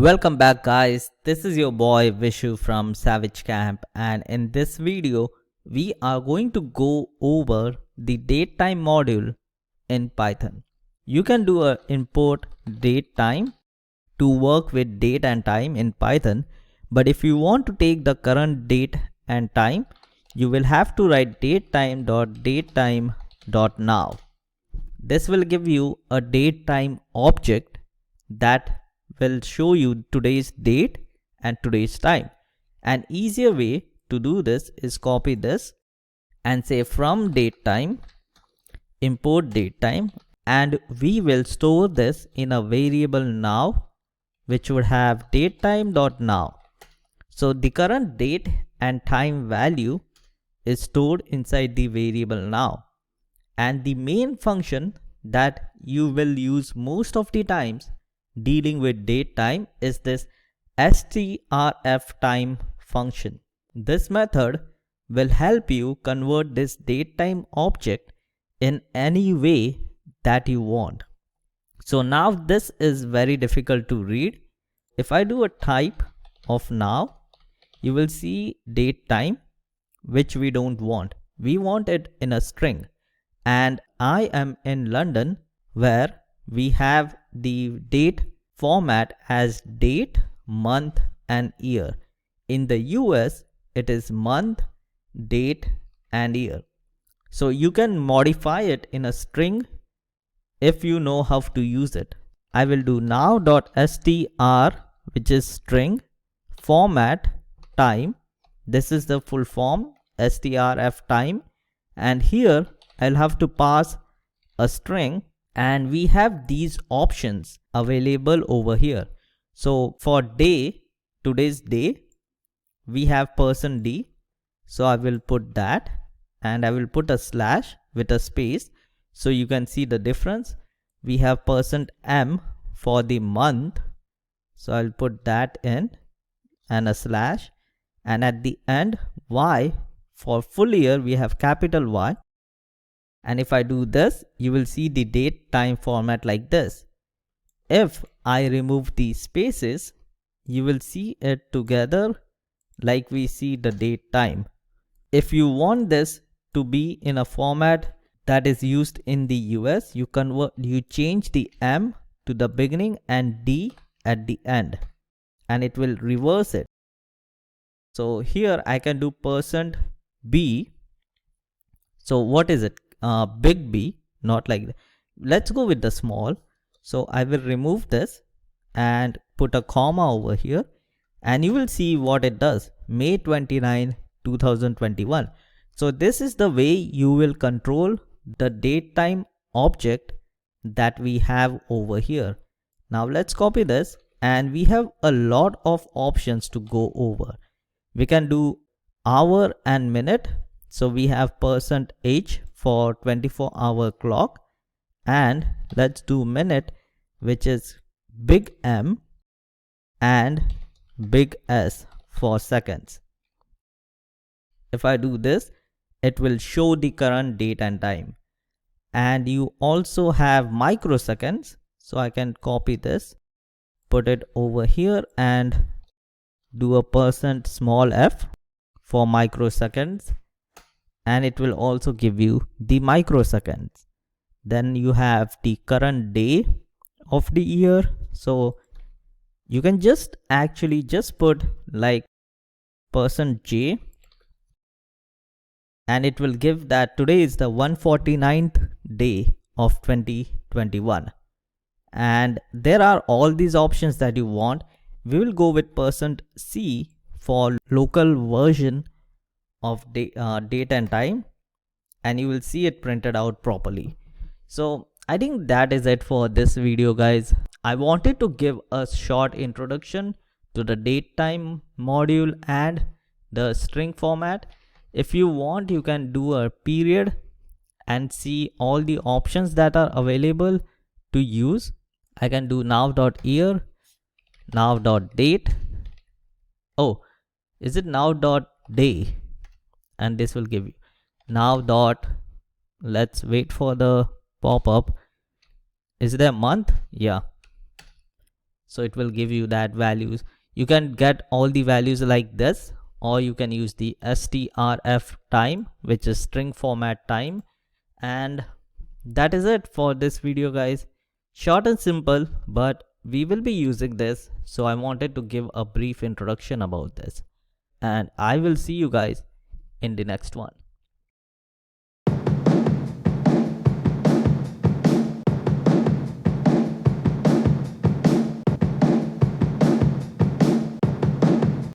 Welcome back guys, this is your boy Vishu from SavageCamp, and in this video we are going to go over the DateTime module in Python. You can do a import DateTime to work with date and time in Python, but if you want to take the current date and time, you will have to write datetime.datetime.now. This will give you a DateTime object that will show you today's date and today's time. An easier way to do this is copy this and say from DateTime import DateTime, and we will store this in a variable now which would have datetime.now. So the current date and time value is stored inside the variable now, and the main function that you will use most of the times dealing with DateTime is this strftime function. This method will help you convert this DateTime object in any way that you want. So now this is very difficult to read. If I do a type of now, you will see DateTime, which we don't want. We want it in a string, and I am in London where we have the date format as date, month and year. In the US, it is month, date and year. So you can modify it in a string if you know how to use it. I will do now.str, which is string, format, time. This is the full form, strftime, and here I'll have to pass a string, and we have these options available over here. So for day, today's day, we have %d. So I will put that, and I will put a slash with a space so you can see the difference. We have %m for the month, so I'll put that in and a slash, and at the end y for full year we have capital Y. And if I do this, you will see the date time format like this. If I remove these spaces, you will see it together like we see the date time. If you want this to be in a format that is used in the US, you change the M to the beginning and D at the end, and it will reverse it. So here I can do %B. So what is it? Big B, not like that. Let's go with the small. So I will remove this and put a comma over here, and you will see what it does. May 29, 2021. So this is the way you will control the DateTime object that we have over here. Now let's copy this, and we have a lot of options to go over. We can do hour and minute. So we have %h for 24-hour clock, and let's do minute, which is big M and big S for seconds. If I do this, it will show the current date and time. And you also have microseconds, so I can copy this, put it over here and do a %f for microseconds, and it will also give you the microseconds. Then you have the current day of the year. So you can just put like %j, and it will give that today is the 149th day of 2021. And there are all these options that you want. We will go with %c for local version of date and time, and you will see it printed out properly. So I think that is it for this video guys. I wanted to give a short introduction to the DateTime module and the string format. If you want, you can do a period and see all the options that are available to use. I can do now.year, now.date. Oh, is it now.day? And this will give you now dot, let's wait for the pop-up. Is there a month? Yeah. So it will give you that values. You can get all the values like this, or you can use the strf time, which is string format time. And that is it for this video, guys. Short and simple, but we will be using this, so I wanted to give a brief introduction about this. And I will see you guys in the next one.